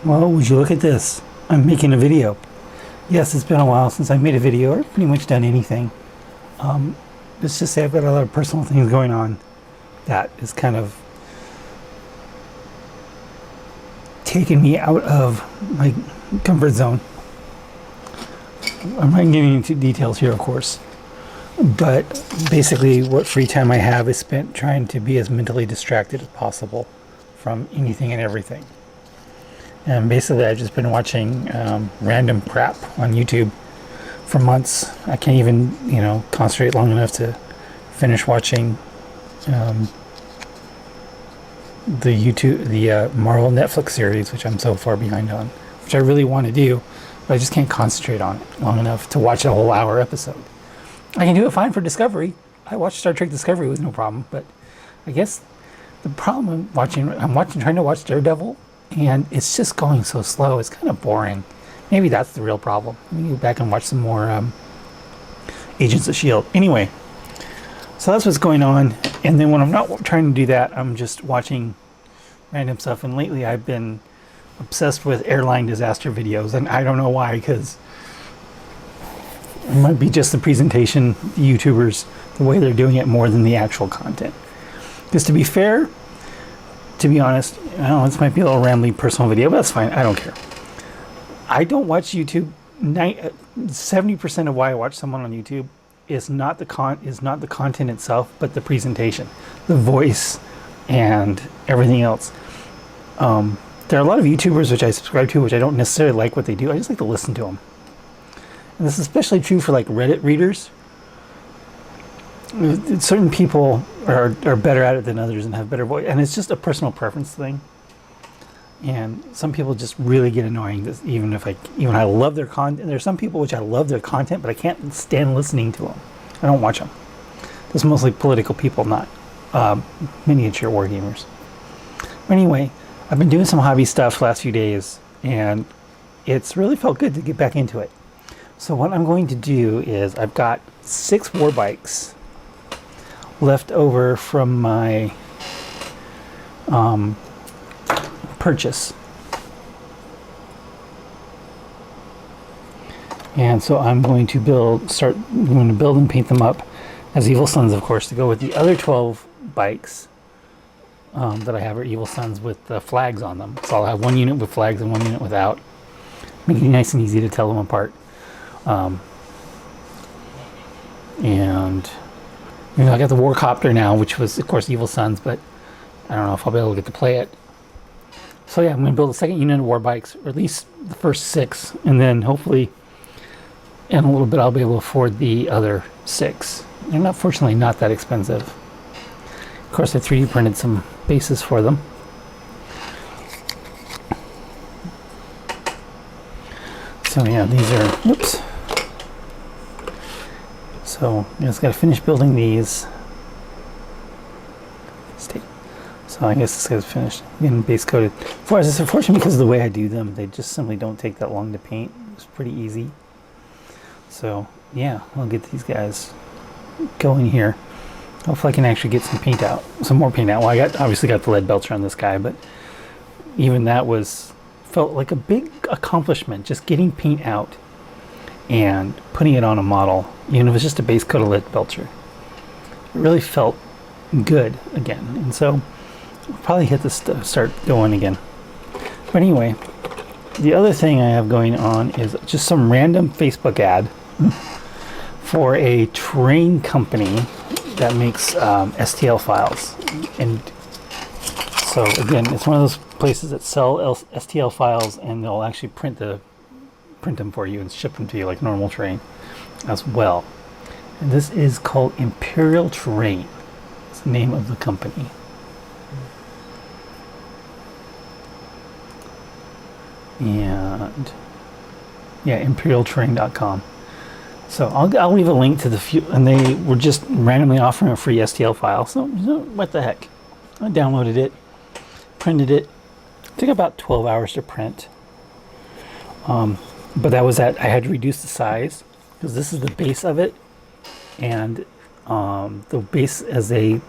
Well, would you look at this? I'm making a video. Yes, it's been a while since I made a video or pretty much done anything. Let's just say I've got a lot of personal things going on that is kind of taking me out of my comfort zone. I'm not getting into details here, of course, but basically what free time I have is spent trying to be as mentally distracted as possible from anything and everything. And basically I've just been watching random crap on YouTube for months. I can't even, concentrate long enough to finish watching the Marvel Netflix series, which I'm so far behind on, which I really want to do, but I just can't concentrate on it long enough to watch a whole hour episode. I can do it fine for Discovery. I watched Star Trek Discovery with no problem, but I guess the problem trying to watch Daredevil, and it's just going so slow. It's kind of boring. Maybe that's the real problem. Let me go back and watch some more Agents of S.H.I.E.L.D. Anyway, so that's what's going on. And then when I'm not trying to do that, I'm just watching random stuff. And lately I've been obsessed with airline disaster videos. And I don't know why, because it might be just the presentation, the YouTubers, the way they're doing it more than the actual content. Because to be fair, to be honest, this might be a little rambly personal video, but that's fine. I don't care. I don't watch YouTube. 70% of why I watch someone on YouTube is not the content itself, but the presentation, the voice, and everything else. There are a lot of YouTubers which I subscribe to, which I don't necessarily like what they do. I just like to listen to them. And this is especially true for like Reddit readers. Certain people are better at it than others and have better voice, and it's just a personal preference thing. And some people just really get annoying. Even I love their content. There's some people which I love their content, but I can't stand listening to them. I don't watch them. It's mostly political people, not miniature war gamers. Anyway, I've been doing some hobby stuff the last few days, and it's really felt good to get back into it. So what I'm going to do is I've got 6 war bikes left over from my purchase, and so I'm going to build and paint them up as Evil Sons, of course, to go with the other 12 bikes that I have are Evil Sons with the flags on them. So I'll have one unit with flags and one unit without, making it nice and easy to tell them apart. And I got the Warcopter now, which was, of course, Evil Sons, but I don't know if I'll be able to get to play it. So yeah, I'm going to build a second unit of war bikes, or at least the first 6, and then hopefully in a little bit I'll be able to afford the other 6. They're fortunately not that expensive. Of course, I 3D printed some bases for them. So yeah, these are, whoops. So I just got to finish building these. So I guess this guy's finished, getting base coated. It's unfortunate because of the way I do them. They just simply don't take that long to paint. It's pretty easy. So yeah, I'll get these guys going here. Hopefully I can actually get some paint out, some more paint out. Well, I obviously got the lead belcher on this guy, but even that felt like a big accomplishment, just getting paint out and putting it on a model, even if it's just a base coat of lead belcher. It really felt good again, and so I'll probably hit this start going again. But anyway, the other thing I have going on is just some random Facebook ad for a train company that makes STL files. And so again, it's one of those places that sell STL files, and they'll actually print them for you and ship them to you like normal train as well. And this is called Imperial Train. It's the name of the company. And yeah, imperialtrain.com. So I'll leave a link to the few, and they were just randomly offering a free STL file. So what the heck? I downloaded it, printed it. It took about 12 hours to print. But that was I had to reduce the size because this is the base of it, and the base as they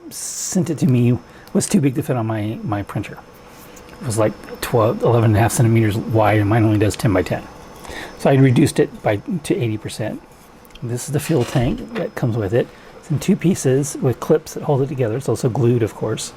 sent it to me was too big to fit on my printer. It was like 11 and a half centimeters wide, and mine only does 10 by 10. So I reduced it to 80%. This is the fuel tank that comes with it. It's in 2 pieces with clips that hold it together. It's also glued, of course.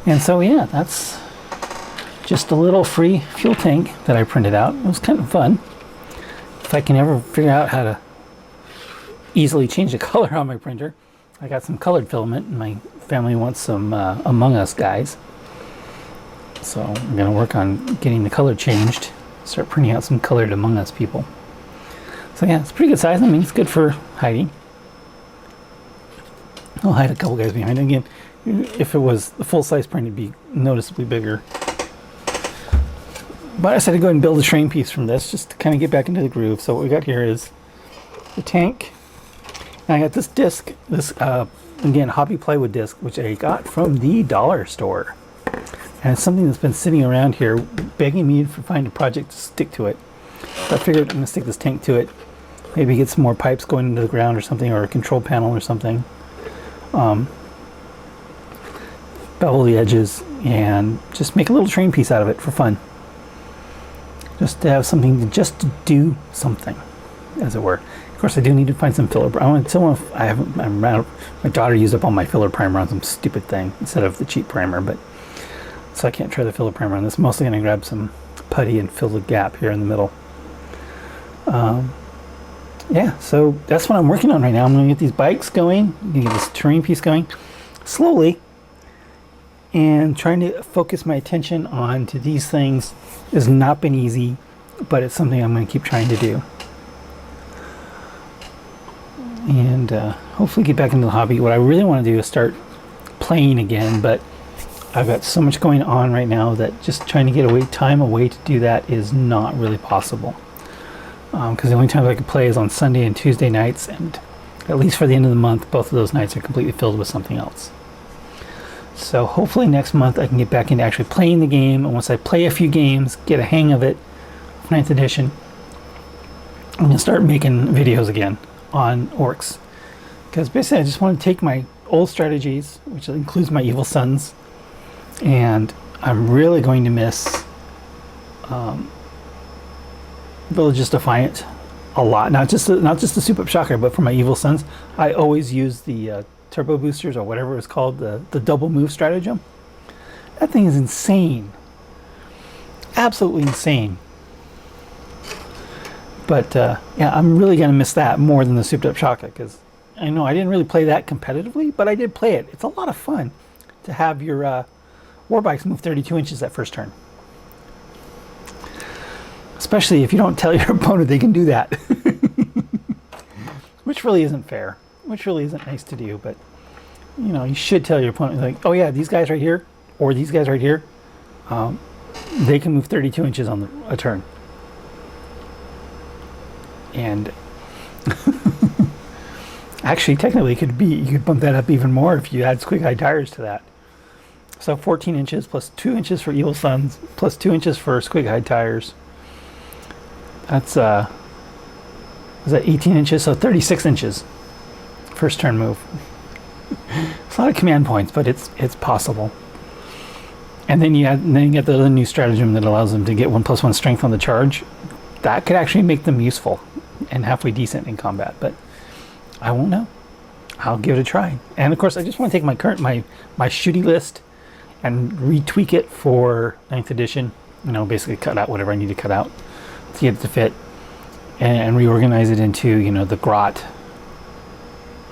And so, yeah, that's just a little free fuel tank that I printed out. It was kind of fun. If I can ever figure out how to easily change the color on my printer, I got some colored filament, and my family wants some Among Us guys. So I'm going to work on getting the color changed, start printing out some colored Among Us people. So yeah, it's pretty good size. I mean, it's good for hiding. I'll hide a couple guys behind it. Again, if it was the full-size print, it'd be noticeably bigger. But I decided to go ahead and build a train piece from this, just to kind of get back into the groove. So what we got here is the tank. And I got this disc, this, again, hobby plywood disc, which I got from the dollar store. And it's something that's been sitting around here, begging me to find a project to stick to it. So I figured I'm going to stick this tank to it. Maybe get some more pipes going into the ground or something, or a control panel or something. Bevel the edges and just make a little train piece out of it for fun. Just to have something, just to do something, as it were. Of course, I do need to find some filler. My daughter used up all my filler primer on some stupid thing instead of the cheap primer, but so I can't try the filler primer on this. Mostly going to grab some putty and fill the gap here in the middle. Yeah, so that's what I'm working on right now. I'm going to get these bikes going, get this terrain piece going slowly, and trying to focus my attention on to these things has not been easy, but it's something I'm going to keep trying to do. And hopefully get back into the hobby. What I really want to do is start playing again, but I've got so much going on right now that just trying to get time away to do that is not really possible. Because the only times I can play is on Sunday and Tuesday nights, and at least for the end of the month, both of those nights are completely filled with something else. So hopefully next month I can get back into actually playing the game, and once I play a few games, get a hang of it, 9th edition, I'm going to start making videos again on orks. Because basically I just want to take my old strategies, which includes my Evil Sons, and I'm really going to miss Villages Defiant a lot. Not just the Soup Up Shocker, but for my Evil Sons, I always use the turbo boosters, or whatever it's called, the double move stratagem. That thing is insane, absolutely insane. But yeah, I'm really gonna miss that more than the Souped Up Shocker, because I know I didn't really play that competitively, but I did play it. It's a lot of fun to have your war bikes move 32 inches that first turn. Especially if you don't tell your opponent they can do that. Which really isn't fair. Which really isn't nice to do, but you know, you should tell your opponent, like, oh yeah, these guys right here, or these guys right here, they can move 32 inches on a turn. And actually, technically, you could bump that up even more if you add squig high tires to that. So 14 inches plus 2 inches for Evil Sons, plus 2 inches for squig high tires. That's is that 18 inches? So 36 inches first turn move. It's a lot of command points, but it's possible. And then you get the other new stratagem that allows them to get 1+1 strength on the charge. That could actually make them useful and halfway decent in combat, but I won't know. I'll give it a try. And of course, I just want to take my shooty list and retweak it for 9th edition. You know, basically cut out whatever I need to cut out to get it to fit, and reorganize it into, you know, the grot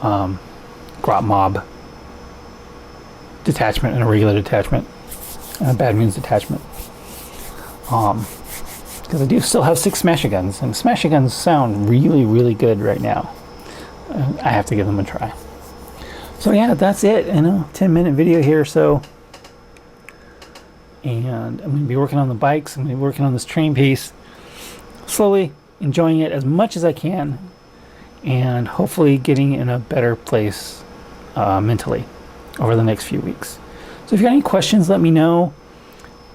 mob detachment and a regular detachment and a bad moons detachment. Because I do still have 6 smasher guns, and smasher guns sound really, really good right now. I have to give them a try. So yeah, that's it. You know, 10-minute video here or so. And I'm going to be working on the bikes. I'm going to be working on this train piece. Slowly enjoying it as much as I can. And hopefully getting in a better place mentally over the next few weeks. So if you got any questions, let me know.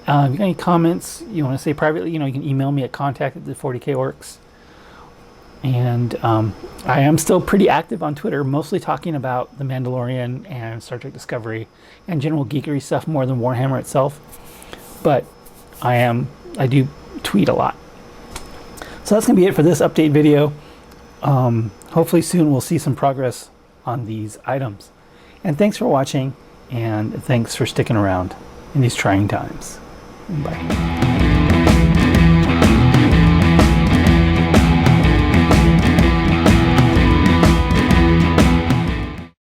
If you got any comments you want to say privately, you know, you can email me at contact@the40korks. And I am still pretty active on Twitter, mostly talking about The Mandalorian and Star Trek Discovery and general geekery stuff more than Warhammer itself. but I do tweet a lot. So that's going to be it for this update video. Hopefully soon we'll see some progress on these items. And thanks for watching, and thanks for sticking around in these trying times. Bye.